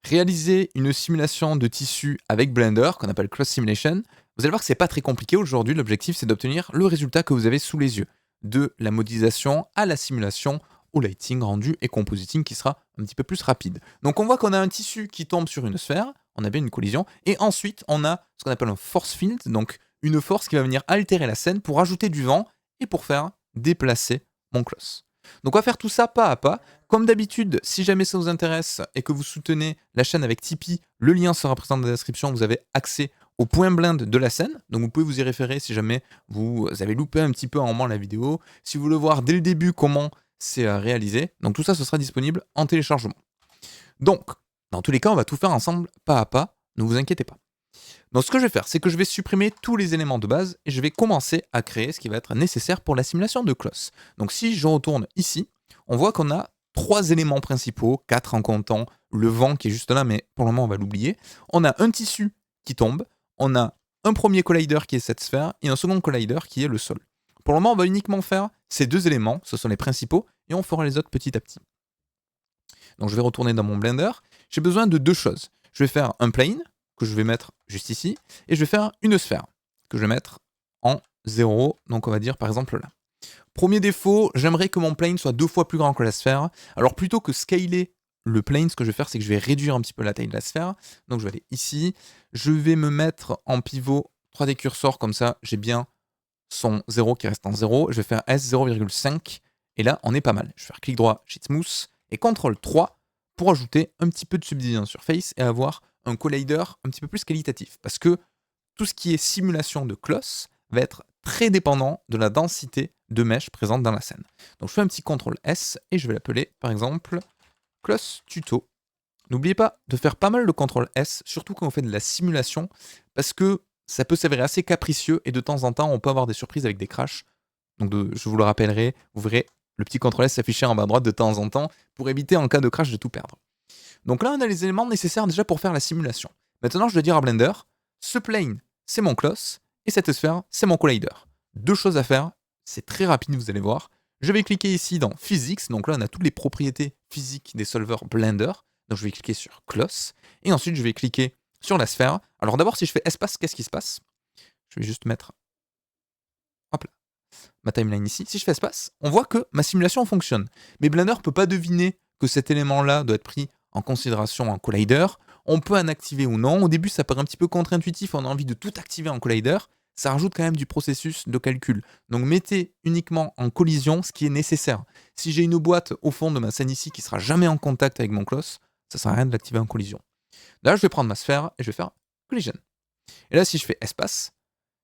réaliser une simulation de tissu avec Blender, qu'on appelle Cross Simulation, vous allez voir que c'est pas très compliqué aujourd'hui. L'objectif, c'est d'obtenir le résultat que vous avez sous les yeux, de la modélisation à la simulation, au lighting rendu et compositing qui sera un petit peu plus rapide. Donc on voit qu'on a un tissu qui tombe sur une sphère, on a bien une collision, et ensuite on a ce qu'on appelle un force field, donc une force qui va venir altérer la scène pour ajouter du vent et pour faire déplacer mon closs. Donc on va faire tout ça pas à pas. Comme d'habitude, si jamais ça vous intéresse et que vous soutenez la chaîne avec Tipeee, le lien sera présent dans la description, vous avez accès au point blind de la scène, donc vous pouvez vous y référer si jamais vous avez loupé un petit peu un moment la vidéo, si vous voulez voir dès le début comment c'est réalisé, donc tout ça ce sera disponible en téléchargement. Donc, dans tous les cas, on va tout faire ensemble pas à pas, ne vous inquiétez pas. Donc ce que je vais faire, c'est que je vais supprimer tous les éléments de base et je vais commencer à créer ce qui va être nécessaire pour la simulation de Closs. Donc si je retourne ici, on voit qu'on a 3 éléments principaux, 4 en comptant le vent qui est juste là, mais pour le moment on va l'oublier. On a un tissu qui tombe, on a un premier collider qui est cette sphère et un second collider qui est le sol. Pour le moment, on va uniquement faire ces 2 éléments, ce sont les principaux, et on fera les autres petit à petit. Donc je vais retourner dans mon Blender. J'ai besoin de 2 choses. Je vais faire un plane, que je vais mettre juste ici, et je vais faire une sphère, que je vais mettre en 0, donc on va dire par exemple là. Premier défaut, j'aimerais que mon plane soit 2 fois plus grand que la sphère. Alors plutôt que scaler le plane, ce que je vais faire, c'est que je vais réduire un petit peu la taille de la sphère. Donc je vais aller ici, je vais me mettre en pivot 3D cursor, comme ça j'ai bien son 0 qui reste en 0. Je vais faire S 0,5, et là on est pas mal. Je vais faire clic droit, Sheet Smooth, et CTRL 3 pour ajouter un petit peu de subdivision surface et avoir un collider un petit peu plus qualitatif. Parce que tout ce qui est simulation de Closs va être très dépendant de la densité de mèches présente dans la scène. Donc je fais un petit CTRL S et je vais l'appeler par exemple Closs Tuto. N'oubliez pas de faire pas mal de CTRL S, surtout quand on fait de la simulation, parce que ça peut s'avérer assez capricieux et de temps en temps on peut avoir des surprises avec des crashs. Donc je vous le rappellerai, vous verrez le petit CTRL S s'afficher en bas à droite de temps en temps pour éviter en cas de crash de tout perdre. Donc là, on a les éléments nécessaires déjà pour faire la simulation. Maintenant, je dois dire à Blender, ce plane, c'est mon closs, et cette sphère, c'est mon collider. 2 choses à faire, c'est très rapide, vous allez voir. Je vais cliquer ici dans Physics, donc là, on a toutes les propriétés physiques des solvers Blender. Donc je vais cliquer sur Closs, et ensuite, je vais cliquer sur la sphère. Alors d'abord, si je fais espace, qu'est-ce qui se passe? Je vais juste mettre, hop là, ma timeline ici. Si je fais espace, on voit que ma simulation fonctionne. Mais Blender ne peut pas deviner que cet élément-là doit être pris en considération en collider. On peut en activer ou non. Au début, ça paraît un petit peu contre-intuitif, on a envie de tout activer en collider. Ça rajoute quand même du processus de calcul. Donc mettez uniquement en collision ce qui est nécessaire. Si j'ai une boîte au fond de ma scène ici qui sera jamais en contact avec mon closs, ça sert à rien de l'activer en collision. Là, je vais prendre ma sphère et je vais faire collision. Et là, si je fais espace,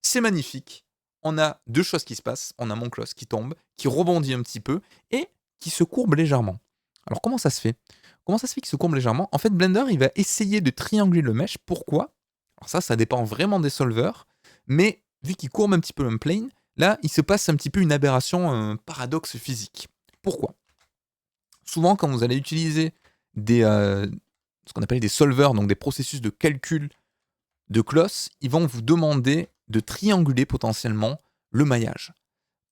c'est magnifique. On a 2 choses qui se passent. On a mon closs qui tombe, qui rebondit un petit peu et qui se courbe légèrement. Alors comment ça se fait? Comment ça se fait qu'il se courbe légèrement? En fait, Blender, il va essayer de trianguler le mesh. Pourquoi? Alors ça dépend vraiment des solvers, mais vu qu'il courbe un petit peu le plane, là, il se passe un petit peu une aberration, un paradoxe physique. Pourquoi? Souvent, quand vous allez utiliser ce qu'on appelle des solvers, donc des processus de calcul de Closs, ils vont vous demander de trianguler potentiellement le maillage.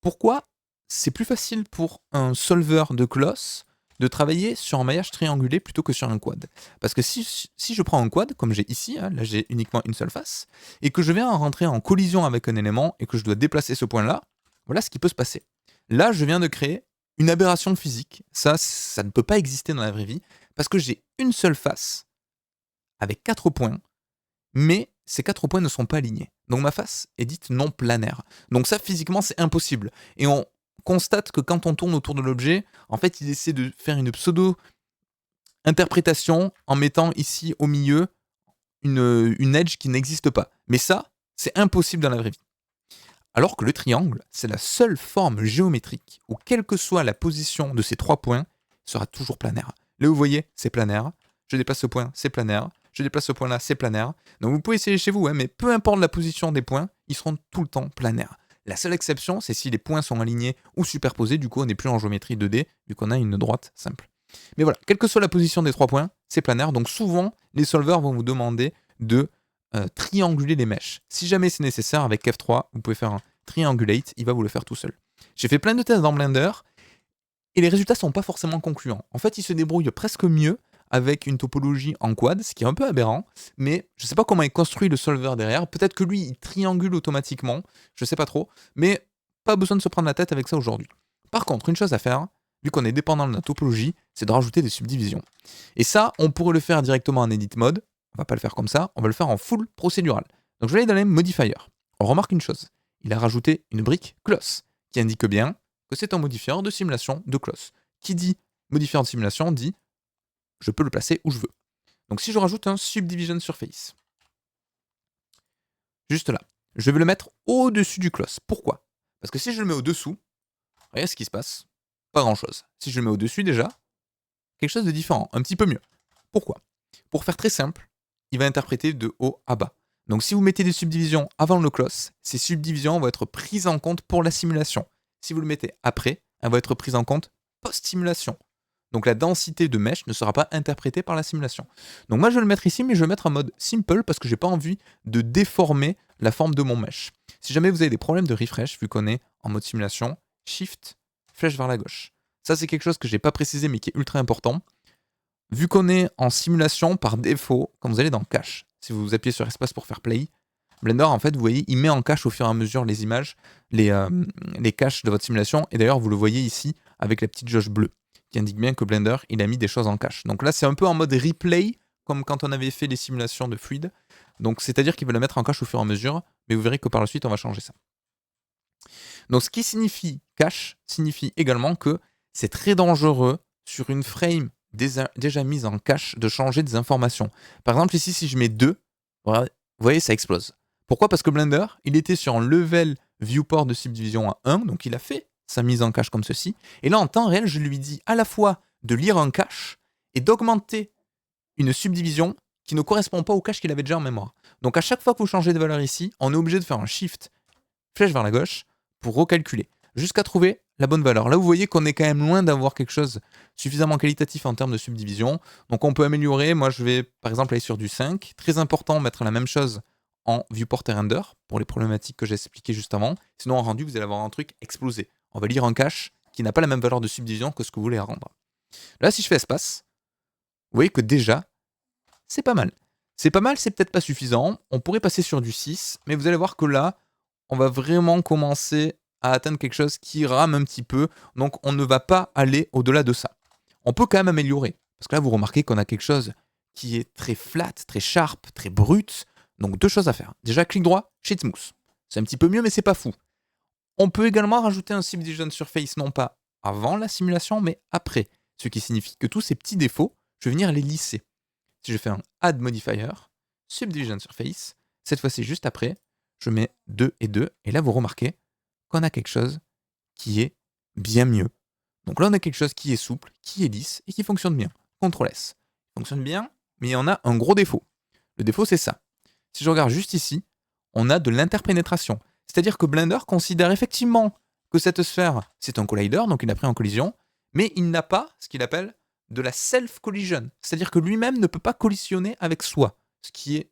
Pourquoi? C'est plus facile pour un solver de Closs de travailler sur un maillage triangulé plutôt que sur un quad. Parce que si je prends un quad, comme j'ai ici, hein, là j'ai uniquement une seule face, et que je viens rentrer en collision avec un élément et que je dois déplacer ce point-là, voilà ce qui peut se passer. Là, je viens de créer une aberration physique. Ça ne peut pas exister dans la vraie vie, parce que j'ai une seule face avec 4 points, mais ces 4 points ne sont pas alignés. Donc ma face est dite non planaire. Donc ça, physiquement, c'est impossible. Et on constate que quand on tourne autour de l'objet, en fait, il essaie de faire une pseudo-interprétation en mettant ici au milieu une edge qui n'existe pas. Mais ça, c'est impossible dans la vraie vie. Alors que le triangle, c'est la seule forme géométrique où, quelle que soit la position de ces 3 points, sera toujours planaire. Là, vous voyez, c'est planaire. Je déplace ce point, c'est planaire. Je déplace ce point-là, c'est planaire. Donc vous pouvez essayer chez vous, hein, mais peu importe la position des points, ils seront tout le temps planaires. La seule exception, c'est si les points sont alignés ou superposés, du coup on n'est plus en géométrie 2D, vu qu'on a une droite simple. Mais voilà, quelle que soit la position des 3 points, c'est planaire, donc souvent les solvers vont vous demander de trianguler les mèches. Si jamais c'est nécessaire, avec F3, vous pouvez faire un triangulate, il va vous le faire tout seul. J'ai fait plein de tests dans Blender, et les résultats sont pas forcément concluants. En fait, il se débrouille presque mieux avec une topologie en quad, ce qui est un peu aberrant, mais je ne sais pas comment est construit le solver derrière. Peut-être que lui, il triangule automatiquement, je ne sais pas trop, mais pas besoin de se prendre la tête avec ça aujourd'hui. Par contre, une chose à faire, vu qu'on est dépendant de la topologie, c'est de rajouter des subdivisions. Et ça, on pourrait le faire directement en edit mode. On va pas le faire comme ça, on va le faire en full procédural. Donc je vais aller dans les modifiers. On remarque une chose, il a rajouté une brique close, qui indique bien que c'est un modifier de simulation de close. Qui dit modifier de simulation dit je peux le placer où je veux. Donc si je rajoute un subdivision surface, juste là, je vais le mettre au-dessus du close. Pourquoi? Parce que si je le mets au-dessous, regardez ce qui se passe. Pas grand-chose. Si je le mets au-dessus déjà, quelque chose de différent, un petit peu mieux. Pourquoi? Pour faire très simple, il va interpréter de haut à bas. Donc si vous mettez des subdivisions avant le close, ces subdivisions vont être prises en compte pour la simulation. Si vous le mettez après, elles vont être prises en compte post-simulation. Donc la densité de mesh ne sera pas interprétée par la simulation. Donc moi je vais le mettre ici, mais je vais le mettre en mode simple parce que j'ai pas envie de déformer la forme de mon mesh. Si jamais vous avez des problèmes de refresh, vu qu'on est en mode simulation, Shift, flèche vers la gauche. Ça c'est quelque chose que j'ai pas précisé mais qui est ultra important. Vu qu'on est en simulation, par défaut, quand vous allez dans cache, si vous appuyez sur espace pour faire play, Blender, en fait, vous voyez, il met en cache au fur et à mesure les images, les caches de votre simulation. Et d'ailleurs, vous le voyez ici avec la petite jauge bleue, qui indique bien que Blender, il a mis des choses en cache. Donc là, c'est un peu en mode replay, comme quand on avait fait les simulations de fluide. Donc, c'est-à-dire qu'il va le mettre en cache au fur et à mesure, mais vous verrez que par la suite, on va changer ça. Donc, ce qui signifie cache, signifie également que c'est très dangereux sur une frame déjà mise en cache de changer des informations. Par exemple, ici, si je mets 2, vous voyez, ça explose. Pourquoi? Parce que Blender, il était sur un level viewport de subdivision à 1, donc il a fait sa mise en cache comme ceci. Et là, en temps réel, je lui dis à la fois de lire un cache et d'augmenter une subdivision qui ne correspond pas au cache qu'il avait déjà en mémoire. Donc à chaque fois que vous changez de valeur ici, on est obligé de faire un shift, flèche vers la gauche, pour recalculer, jusqu'à trouver la bonne valeur. Là, vous voyez qu'on est quand même loin d'avoir quelque chose suffisamment qualitatif en termes de subdivision. Donc on peut améliorer. Moi, je vais par exemple aller sur du 5. Très important, mettre la même chose en viewport et render, pour les problématiques que j'ai expliquées juste avant. Sinon, en rendu, vous allez avoir un truc explosé. On va lire un cache qui n'a pas la même valeur de subdivision que ce que vous voulez rendre. Là, si je fais espace, vous voyez que déjà, c'est pas mal. C'est pas mal, c'est peut-être pas suffisant. On pourrait passer sur du 6, mais vous allez voir que là, on va vraiment commencer à atteindre quelque chose qui rame un petit peu. Donc, on ne va pas aller au-delà de ça. On peut quand même améliorer. Parce que là, vous remarquez qu'on a quelque chose qui est très flat, très sharp, très brut. Donc, deux choses à faire. Déjà, clic droit, Shade Smooth. C'est un petit peu mieux, mais c'est pas fou. On peut également rajouter un Subdivision Surface, non pas avant la simulation, mais après. Ce qui signifie que tous ces petits défauts, je vais venir les lisser. Si je fais un Add Modifier, Subdivision Surface, cette fois-ci juste après, je mets 2 et 2, et là vous remarquez qu'on a quelque chose qui est bien mieux. Donc là on a quelque chose qui est souple, qui est lisse, et qui fonctionne bien. CTRL S. Il fonctionne bien, mais il y en a un gros défaut. Le défaut c'est ça. Si je regarde juste ici, on a de l'interpénétration. C'est-à-dire que Blender considère effectivement que cette sphère, c'est un collider, donc il a pris en collision, mais il n'a pas ce qu'il appelle de la self-collision. C'est-à-dire que lui-même ne peut pas collisionner avec soi, ce qui est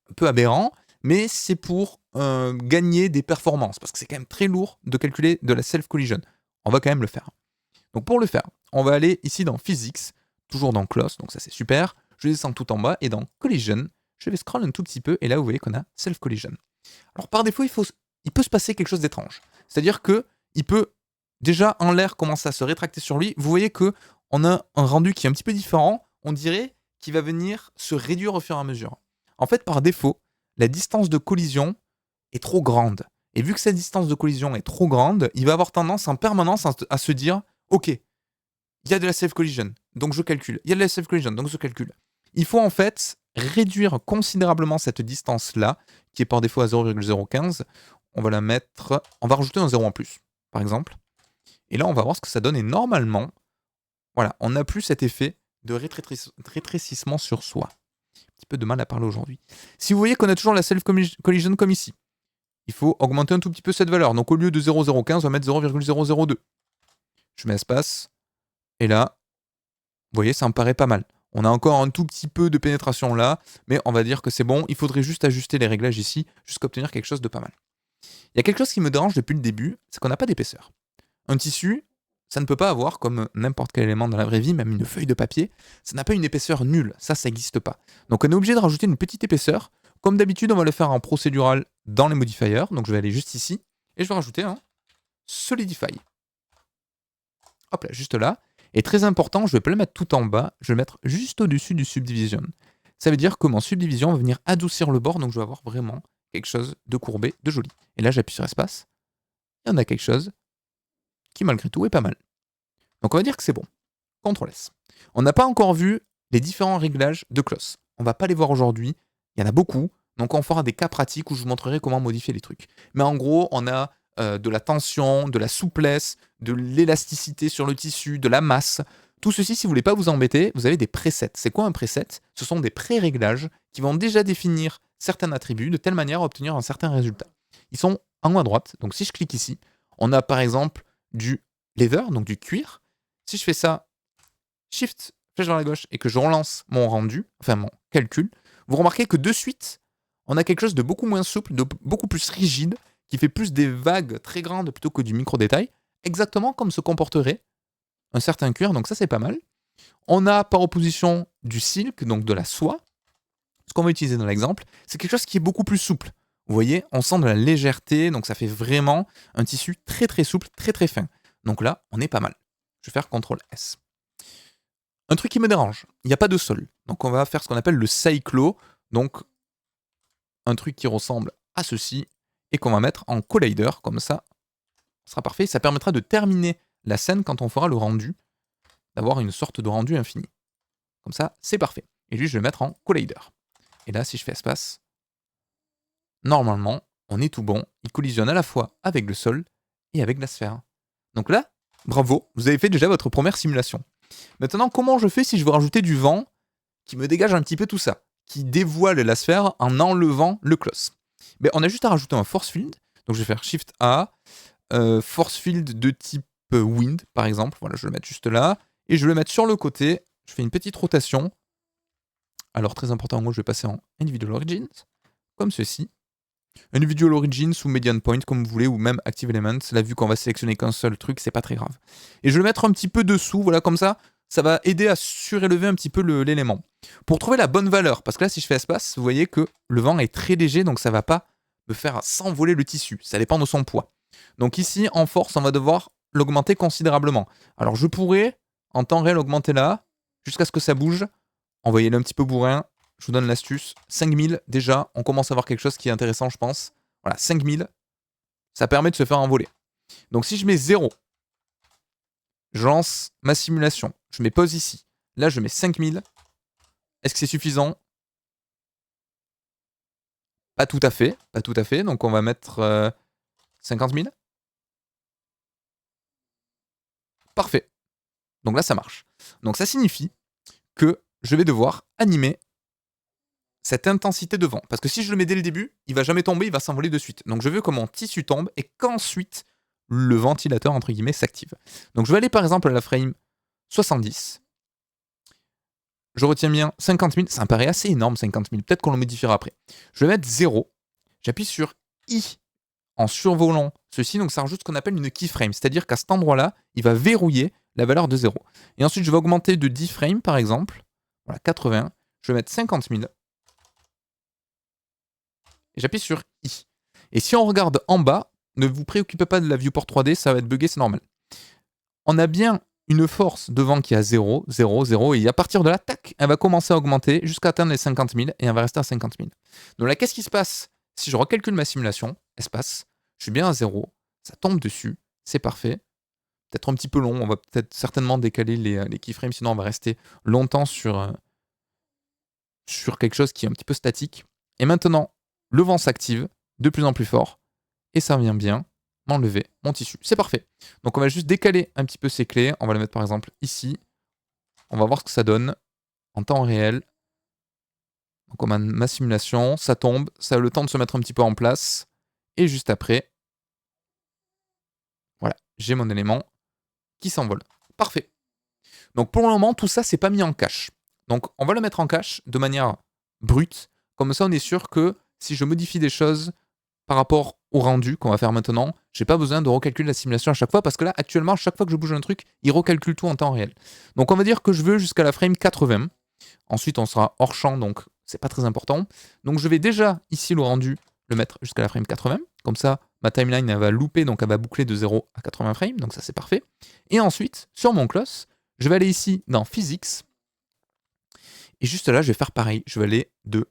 un peu aberrant, mais c'est pour gagner des performances, parce que c'est quand même très lourd de calculer de la self-collision. On va quand même le faire. Donc pour le faire, on va aller ici dans Physics, toujours dans Close, donc ça c'est super. Je descends tout en bas, et dans Collision, je vais scroll un tout petit peu, et là vous voyez qu'on a Self-Collision. Alors par défaut, il peut se passer quelque chose d'étrange. C'est-à-dire que il peut déjà en l'air commencer à se rétracter sur lui. Vous voyez que on a un rendu qui est un petit peu différent. On dirait qu'il va venir se réduire au fur et à mesure. En fait, par défaut, la distance de collision est trop grande. Et vu que cette distance de collision est trop grande, il va avoir tendance en permanence à se dire « Ok, il y a de la self-collision, donc je calcule. Il y a de la self-collision, donc je calcule. » Il faut en fait réduire considérablement cette distance-là, qui est par défaut à 0,015. On va la mettre... On va rajouter un 0 en plus, par exemple. Et là, on va voir ce que ça donne. Et normalement, voilà, on n'a plus cet effet de rétrécissement sur soi. Un petit peu de mal à parler aujourd'hui. Si vous voyez qu'on a toujours la self-collision comme ici, il faut augmenter un tout petit peu cette valeur. Donc au lieu de 0,015, on va mettre 0,002. Je mets espace. Et là, vous voyez, ça me paraît pas mal. On a encore un tout petit peu de pénétration là, mais on va dire que c'est bon. Il faudrait juste ajuster les réglages ici, jusqu'à obtenir quelque chose de pas mal. Il y a quelque chose qui me dérange depuis le début, c'est qu'on n'a pas d'épaisseur. Un tissu, ça ne peut pas avoir, comme n'importe quel élément dans la vraie vie, même une feuille de papier, ça n'a pas une épaisseur nulle, ça n'existe pas. Donc on est obligé de rajouter une petite épaisseur. Comme d'habitude, on va le faire en procédural dans les modifiers. Donc je vais aller juste ici, et je vais rajouter un Solidify. Hop là, juste là. Et très important, je ne vais pas le mettre tout en bas, je vais le mettre juste au-dessus du Subdivision. Ça veut dire que mon Subdivision va venir adoucir le bord, donc je vais avoir vraiment quelque chose de courbé, de joli. Et là, j'appuie sur espace, et on a quelque chose qui, malgré tout, est pas mal. Donc on va dire que c'est bon. CTRL S. On n'a pas encore vu les différents réglages de Clos. On va pas les voir aujourd'hui, il y en a beaucoup, donc on fera des cas pratiques où je vous montrerai comment modifier les trucs. Mais en gros, on a de la tension, de la souplesse, de l'élasticité sur le tissu, de la masse. Tout ceci, si vous voulez pas vous embêter, vous avez des presets. C'est quoi un preset? Ce sont des pré-réglages qui vont déjà définir certains attributs de telle manière à obtenir un certain résultat. Ils sont en haut à droite, donc si je clique ici, on a par exemple du leather, donc du cuir. Si je fais ça, Shift, flèche vers la gauche, et que je relance mon rendu, enfin mon calcul, vous remarquez que de suite, on a quelque chose de beaucoup moins souple, de beaucoup plus rigide, qui fait plus des vagues très grandes plutôt que du micro-détail, exactement comme se comporterait un certain cuir, donc ça c'est pas mal. On a par opposition du silk, donc de la soie. Ce qu'on va utiliser dans l'exemple, c'est quelque chose qui est beaucoup plus souple. Vous voyez, on sent de la légèreté, donc ça fait vraiment un tissu très très souple, très très fin. Donc là, on est pas mal. Je vais faire CTRL S. Un truc qui me dérange, il n'y a pas de sol. Donc on va faire ce qu'on appelle le cyclo, donc un truc qui ressemble à ceci, et qu'on va mettre en collider, comme ça, ce sera parfait. Ça permettra de terminer la scène quand on fera le rendu, d'avoir une sorte de rendu infini. Comme ça, c'est parfait. Et lui, je vais le mettre en collider. Et là, si je fais espace, normalement, on est tout bon. Il collisionne à la fois avec le sol et avec la sphère. Donc là, bravo, vous avez fait déjà votre première simulation. Maintenant, comment je fais si je veux rajouter du vent qui me dégage un petit peu tout ça, qui dévoile la sphère en enlevant le close? Ben, on a juste à rajouter un force field. Donc je vais faire Shift A, force field de type wind, par exemple. Voilà, je vais le mettre juste là. Et je vais le mettre sur le côté. Je fais une petite rotation. Alors, très important, moi, je vais passer en Individual Origins, comme ceci. Individual Origins ou Median Point, comme vous voulez, ou même Active Elements. Là, vu qu'on va sélectionner qu'un seul truc, c'est pas très grave. Et je vais le mettre un petit peu dessous, voilà, comme ça va aider à surélever un petit peu l'élément. Pour trouver la bonne valeur, parce que là, si je fais espace, vous voyez que le vent est très léger, donc ça va pas me faire s'envoler le tissu. Ça dépend de son poids. Donc ici, en force, on va devoir l'augmenter considérablement. Alors, je pourrais, en temps réel, augmenter là, jusqu'à ce que ça bouge. Envoyez-le un petit peu bourrin. Je vous donne l'astuce. 5000, déjà, on commence à avoir quelque chose qui est intéressant, je pense. Voilà, 5000, ça permet de se faire envoler. Donc si je mets 0, je lance ma simulation. Je mets pause ici. Là, je mets 5000. Est-ce que c'est suffisant? Pas tout à fait. Pas tout à fait. Donc on va mettre 50 000. Parfait. Donc là, ça marche. Donc ça signifie que je vais devoir animer cette intensité de vent. Parce que si je le mets dès le début, il va jamais tomber, il va s'envoler de suite. Donc je veux que mon tissu tombe et qu'ensuite le ventilateur, entre guillemets, s'active. Donc je vais aller par exemple à la frame 70. Je retiens bien 50 000. Ça me paraît assez énorme, 50 000. Peut-être qu'on le modifiera après. Je vais mettre 0. J'appuie sur I en survolant ceci. Donc ça rajoute ce qu'on appelle une keyframe. C'est-à-dire qu'à cet endroit-là, il va verrouiller la valeur de 0. Et ensuite, je vais augmenter de 10 frames, par exemple. Voilà, 80. Je vais mettre 50 000. Et j'appuie sur I. Et si on regarde en bas, ne vous préoccupez pas de la viewport 3D, ça va être buggé, c'est normal. On a bien une force de vent qui est à 0, 0, 0, et à partir de là, tac, elle va commencer à augmenter jusqu'à atteindre les 50 000, et elle va rester à 50 000. Donc là, qu'est-ce qui se passe si je recalcule ma simulation, espace, je suis bien à 0, ça tombe dessus, c'est parfait. Peut-être un petit peu long, on va peut-être certainement décaler les keyframes, sinon on va rester longtemps sur quelque chose qui est un petit peu statique. Et maintenant, le vent s'active de plus en plus fort et ça vient bien m'enlever mon tissu. C'est parfait. Donc on va juste décaler un petit peu ces clés. On va les mettre par exemple ici. On va voir ce que ça donne en temps réel. Donc on a ma simulation, ça tombe, ça a le temps de se mettre un petit peu en place. Et juste après, voilà, j'ai mon élément qui s'envole. Parfait. Donc pour le moment, tout ça, c'est pas mis en cache. Donc on va le mettre en cache de manière brute. Comme ça, on est sûr que si je modifie des choses par rapport au rendu qu'on va faire maintenant. J'ai pas besoin de recalculer la simulation à chaque fois parce que là, actuellement, à chaque fois que je bouge un truc, il recalcule tout en temps réel. Donc on va dire que je veux jusqu'à la frame 80. Ensuite, on sera hors champ, donc c'est pas très important. Donc je vais déjà, ici, le rendu, le mettre jusqu'à la frame 80. Comme ça, ma timeline, elle va louper, donc elle va boucler de 0 à 80 frames. Donc ça, c'est parfait. Et ensuite, sur mon closs, je vais aller ici dans Physics. Et juste là, je vais faire pareil. Je vais aller de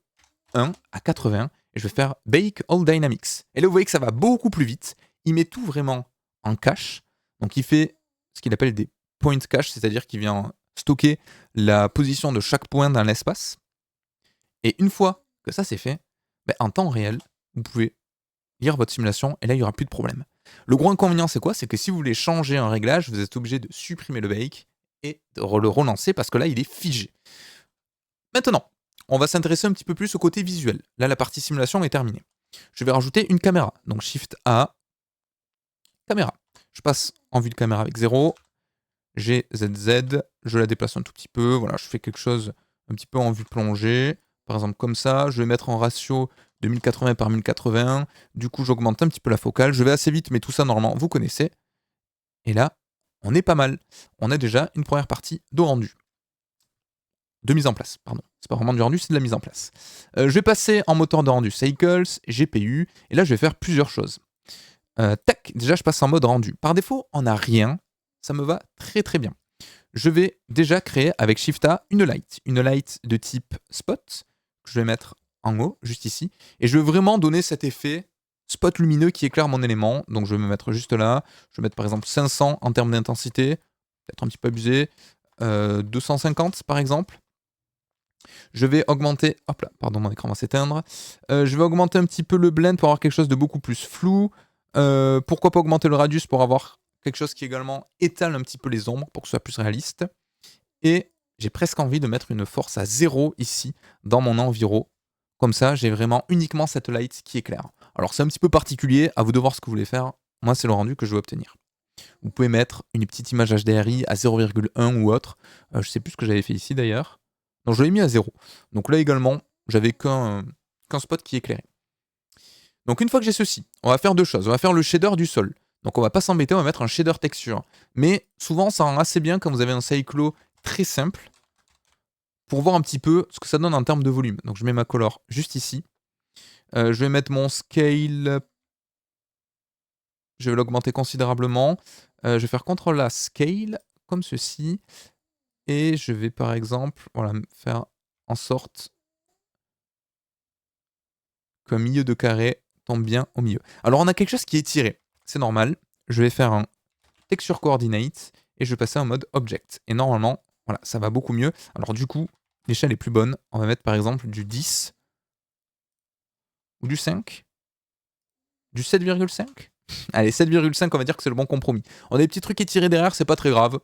1 à 80 et je vais faire Bake All Dynamics. Et là, vous voyez que ça va beaucoup plus vite. Il met tout vraiment en cache. Donc, il fait ce qu'il appelle des point cache, c'est-à-dire qu'il vient stocker la position de chaque point dans l'espace. Et une fois que ça c'est fait, en temps réel, vous pouvez lire votre simulation et là, il n'y aura plus de problème. Le gros inconvénient, c'est quoi? C'est que si vous voulez changer un réglage, vous êtes obligé de supprimer le bake et de le relancer parce que là, il est figé. Maintenant, on va s'intéresser un petit peu plus au côté visuel. Là, la partie simulation est terminée. Je vais rajouter une caméra. Donc, Shift A, caméra. Je passe en vue de caméra avec 0. G, Z, Z. Je la déplace un tout petit peu. Voilà, je fais quelque chose un petit peu en vue plongée. Par exemple, comme ça. Je vais mettre en ratio de 1080 par 1080. Du coup, j'augmente un petit peu la focale. Je vais assez vite, mais tout ça, normalement, vous connaissez. Et là, on est pas mal. On a déjà une première partie de rendu. De mise en place, pardon. C'est pas vraiment du rendu, c'est de la mise en place. Je vais passer en moteur de rendu Cycles, GPU, et là je vais faire plusieurs choses. Tac, déjà je passe en mode rendu. Par défaut, on n'a rien, ça me va très très bien. Je vais déjà créer avec Shift A une light de type spot, que je vais mettre en haut, juste ici, et je veux vraiment donner cet effet spot lumineux qui éclaire mon élément, donc je vais me mettre juste là, je vais mettre par exemple 500 en termes d'intensité, peut-être un petit peu abusé, 250 par exemple. Je vais augmenter, hop là, pardon, mon écran va s'éteindre. Je vais augmenter un petit peu le blend pour avoir quelque chose de beaucoup plus flou. Pourquoi pas augmenter le radius pour avoir quelque chose qui également étale un petit peu les ombres pour que ce soit plus réaliste. Et j'ai presque envie de mettre une force à 0 ici dans mon enviro. Comme ça, j'ai vraiment uniquement cette light qui éclaire. Alors c'est un petit peu particulier, à vous de voir ce que vous voulez faire. Moi, c'est le rendu que je veux obtenir. Vous pouvez mettre une petite image HDRI à 0,1 ou autre. Je sais plus ce que j'avais fait ici d'ailleurs. Donc je l'ai mis à 0. Donc là également, j'avais qu'un spot qui éclairait. Donc une fois que j'ai ceci, on va faire deux choses. On va faire le shader du sol. Donc on va pas s'embêter, on va mettre un shader texture. Mais souvent ça rend assez bien quand vous avez un cyclo très simple pour voir un petit peu ce que ça donne en termes de volume. Donc je mets ma color juste ici. Je vais mettre mon scale. Je vais l'augmenter considérablement. Je vais faire CTRL A scale comme ceci. Et je vais par exemple faire en sorte qu'un milieu de carré tombe bien au milieu. Alors on a quelque chose qui est tiré, c'est normal. Je vais faire un texture coordinate et je vais passer en mode object. Et normalement, voilà, ça va beaucoup mieux. Alors du coup, l'échelle est plus bonne. On va mettre par exemple du 10 ou du 5, du 7,5. Allez, 7,5, on va dire que c'est le bon compromis. On a des petits trucs étirés derrière, c'est pas très grave.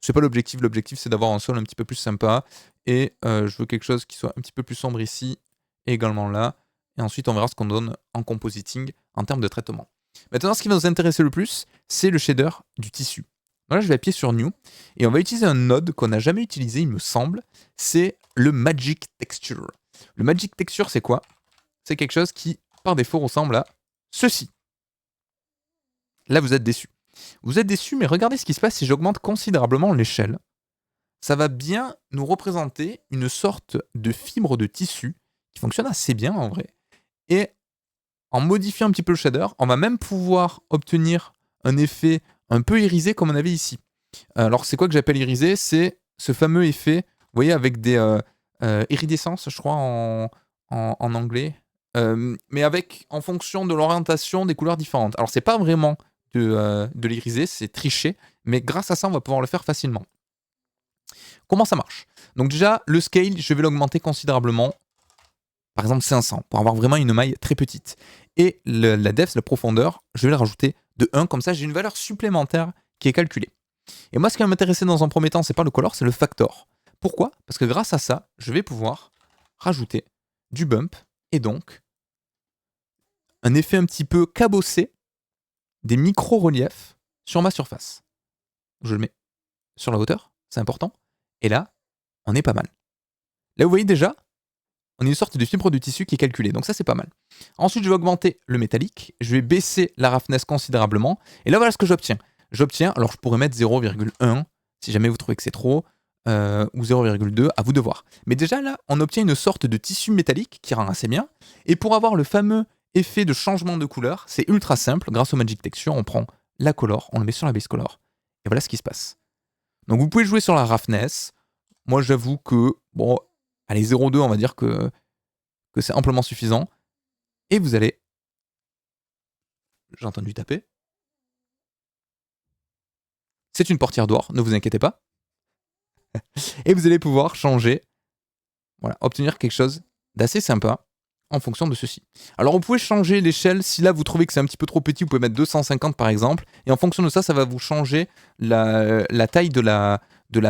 C'est pas l'objectif. L'objectif, c'est d'avoir un sol un petit peu plus sympa. Et je veux quelque chose qui soit un petit peu plus sombre ici et également là. Et ensuite, on verra ce qu'on donne en compositing en termes de traitement. Maintenant, ce qui va nous intéresser le plus, c'est le shader du tissu. Là, je vais appuyer sur New et on va utiliser un node qu'on n'a jamais utilisé, il me semble. C'est le Magic Texture. Le Magic Texture, c'est quoi? C'est quelque chose qui, par défaut, ressemble à ceci. Là, vous êtes déçu. Vous êtes déçu, mais regardez ce qui se passe si j'augmente considérablement l'échelle. Ça va bien nous représenter une sorte de fibre de tissu qui fonctionne assez bien en vrai. Et en modifiant un petit peu le shader, on va même pouvoir obtenir un effet un peu irisé comme on avait ici. Alors c'est quoi que j'appelle irisé? C'est ce fameux effet, vous voyez, avec des iridescences, je crois, en anglais. Mais avec, en fonction de l'orientation, des couleurs différentes. Alors c'est pas vraiment de l'irisé, c'est triché, mais grâce à ça, on va pouvoir le faire facilement. Comment ça marche? Donc déjà, le scale, je vais l'augmenter considérablement. Par exemple 500, pour avoir vraiment une maille très petite. Et la depth, la profondeur, je vais la rajouter de 1, comme ça j'ai une valeur supplémentaire qui est calculée. Et moi, ce qui va m'intéresser dans un premier temps, c'est pas le color, c'est le factor. Pourquoi? Parce que grâce à ça, je vais pouvoir rajouter du bump, et donc un effet un petit peu cabossé, des micro-reliefs sur ma surface. Je le mets sur la hauteur, c'est important. Et là, on est pas mal. Là, vous voyez déjà, on a une sorte de fibre de tissu qui est calculée. Donc ça, c'est pas mal. Ensuite, je vais augmenter le métallique. Je vais baisser la roughness considérablement. Et là, voilà ce que j'obtiens. Alors je pourrais mettre 0,1 si jamais vous trouvez que c'est trop, ou 0,2, à vous de voir. Mais déjà là, on obtient une sorte de tissu métallique qui rend assez bien. Et pour avoir le fameux effet de changement de couleur, c'est ultra simple. Grâce au Magic Texture, on prend la color, on le met sur la base color. Et voilà ce qui se passe. Donc vous pouvez jouer sur la roughness. Moi, j'avoue que, bon, allez, 0,2, on va dire que c'est amplement suffisant. Et vous allez... J'ai entendu taper. C'est une portière d'or, ne vous inquiétez pas. Et vous allez pouvoir changer, voilà, obtenir quelque chose d'assez sympa en fonction de ceci. Alors vous pouvez changer l'échelle, si là vous trouvez que c'est un petit peu trop petit, vous pouvez mettre 250 par exemple, et en fonction de ça, ça va vous changer la taille de la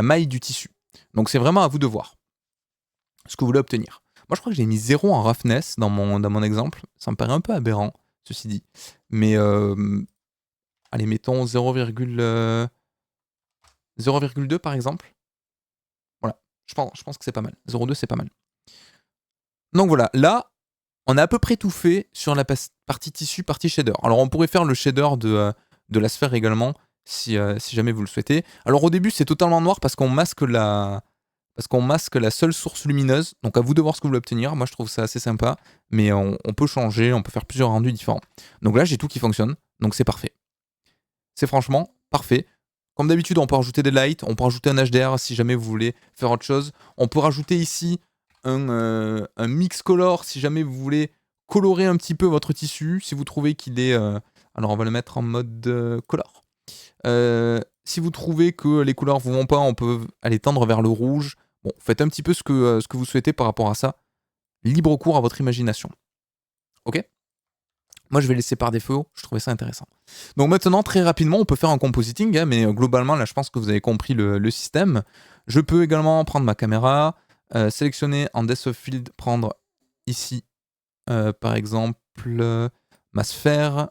maille du tissu. Donc c'est vraiment à vous de voir ce que vous voulez obtenir. Moi je crois que j'ai mis 0 en roughness dans mon exemple, ça me paraît un peu aberrant, ceci dit. Mais allez, mettons 0,2 par exemple. Voilà, je pense que c'est pas mal. 0,2 c'est pas mal. Donc voilà, là, on a à peu près tout fait sur la partie tissu, partie shader. Alors on pourrait faire le shader de la sphère également, si jamais vous le souhaitez. Alors au début, c'est totalement noir parce qu'on masque la seule source lumineuse. Donc à vous de voir ce que vous voulez obtenir. Moi, je trouve ça assez sympa. Mais on peut changer, on peut faire plusieurs rendus différents. Donc là, j'ai tout qui fonctionne. Donc c'est parfait. C'est franchement parfait. Comme d'habitude, on peut rajouter des lights, on peut rajouter un HDR si jamais vous voulez faire autre chose. On peut rajouter ici un mix color si jamais vous voulez colorer un petit peu votre tissu. Si vous trouvez qu'il est... alors on va le mettre en mode color. Si vous trouvez que les couleurs vous vont pas, on peut aller tendre vers le rouge. Bon, faites un petit peu ce que vous souhaitez par rapport à ça. Libre cours à votre imagination. Ok ? Moi, je vais laisser par défaut, je trouvais ça intéressant. Donc maintenant, très rapidement, on peut faire un compositing, hein, mais globalement, là, je pense que vous avez compris le système. Je peux également prendre ma caméra, sélectionner en Depth of Field, prendre ici, par exemple, ma sphère,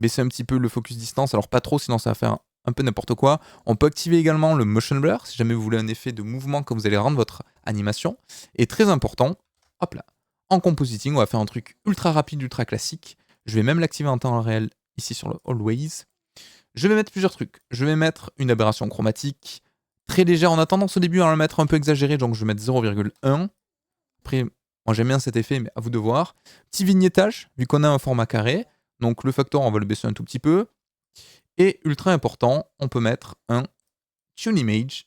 baisser un petit peu le focus distance, alors pas trop, sinon ça va faire un peu n'importe quoi. On peut activer également le motion blur, si jamais vous voulez un effet de mouvement quand vous allez rendre votre animation. Et très important, hop là, en compositing, on va faire un truc ultra rapide, ultra classique. Je vais même l'activer en temps réel ici sur le Always. Je vais mettre plusieurs trucs. Je vais mettre une aberration chromatique très légère. On a tendance au début à le mettre un peu exagéré, donc je vais mettre 0,1. Après, moi j'aime bien cet effet, mais à vous de voir. Petit vignettage, vu qu'on a un format carré. Donc le factor, on va le baisser un tout petit peu. Et ultra important, on peut mettre un Tune Image.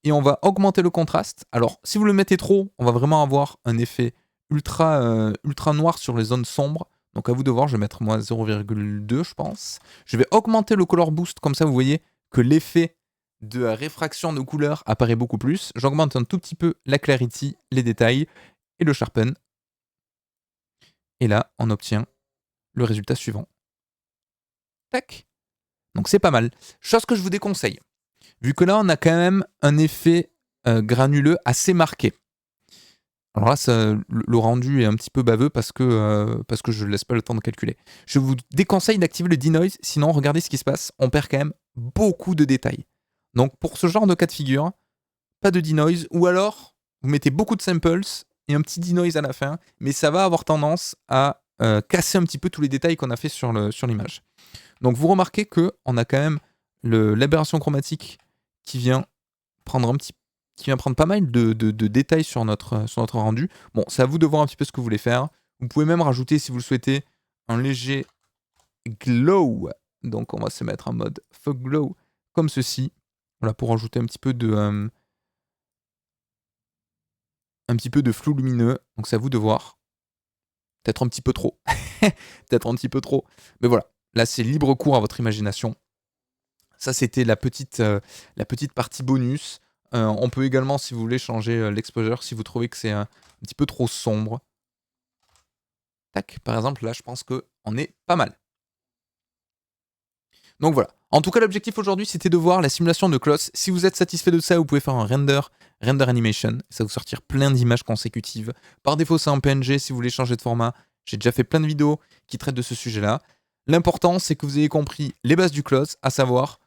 Et on va augmenter le contraste. Alors, si vous le mettez trop, on va vraiment avoir un effet ultra noir sur les zones sombres. Donc à vous de voir, je vais mettre moi 0,2 je pense. Je vais augmenter le color boost, comme ça vous voyez que l'effet de réfraction de couleur apparaît beaucoup plus. J'augmente un tout petit peu la clarity, les détails et le sharpen. Et là, on obtient le résultat suivant. Tac. Donc c'est pas mal. Chose que je vous déconseille. Vu que là, on a quand même un effet granuleux assez marqué. Alors là, le rendu est un petit peu baveux parce que je ne laisse pas le temps de calculer. Je vous déconseille d'activer le denoise, sinon regardez ce qui se passe, on perd quand même beaucoup de détails. Donc pour ce genre de cas de figure, pas de denoise, ou alors vous mettez beaucoup de samples et un petit denoise à la fin, mais ça va avoir tendance à casser un petit peu tous les détails qu'on a fait sur l'image. Donc vous remarquez qu'on a quand même l'aberration chromatique qui vient prendre pas mal de détails sur notre rendu. Bon, c'est à vous de voir un petit peu ce que vous voulez faire. Vous pouvez même rajouter, si vous le souhaitez, un léger glow. Donc on va se mettre en mode fog glow, comme ceci. Voilà, pour rajouter un petit peu de flou lumineux. Donc c'est à vous de voir. Peut-être un petit peu trop. Peut-être un petit peu trop. Mais voilà, là c'est libre cours à votre imagination. Ça, c'était la petite partie bonus. On peut également, si vous voulez, changer l'exposure si vous trouvez que c'est un petit peu trop sombre. Tac, par exemple, là, je pense qu'on est pas mal. Donc voilà. En tout cas, l'objectif aujourd'hui, c'était de voir la simulation de Kloss. Si vous êtes satisfait de ça, vous pouvez faire un render animation. Ça va vous sortir plein d'images consécutives. Par défaut, c'est en PNG. Si vous voulez changer de format, j'ai déjà fait plein de vidéos qui traitent de ce sujet-là. L'important, c'est que vous ayez compris les bases du Kloss, à savoir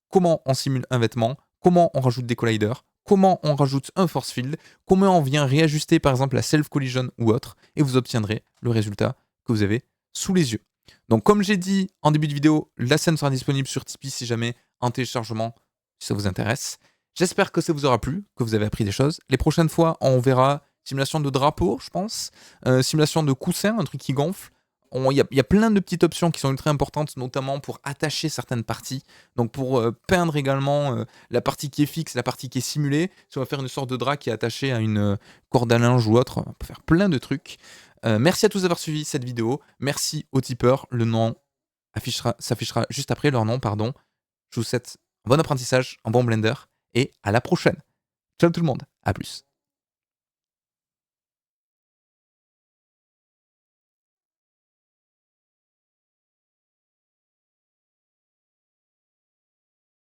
comment on simule un vêtement, comment on rajoute des colliders, comment on rajoute un force field, comment on vient réajuster par exemple la self collision ou autre, et vous obtiendrez le résultat que vous avez sous les yeux. Donc comme j'ai dit en début de vidéo, la scène sera disponible sur Tipeee si jamais en téléchargement, si ça vous intéresse. J'espère que ça vous aura plu, que vous avez appris des choses. Les prochaines fois, on verra simulation de drapeau, je pense, simulation de coussin, un truc qui gonfle. Il y a plein de petites options qui sont ultra importantes, notamment pour attacher certaines parties. Donc pour peindre également la partie qui est fixe, la partie qui est simulée. Si on va faire une sorte de drap qui est attaché à une corde à linge ou autre, on peut faire plein de trucs. Merci à tous d'avoir suivi cette vidéo. Merci aux tipeurs. Le nom s'affichera juste après leur nom, pardon. Je vous souhaite un bon apprentissage, un bon Blender et à la prochaine. Ciao tout le monde, à plus.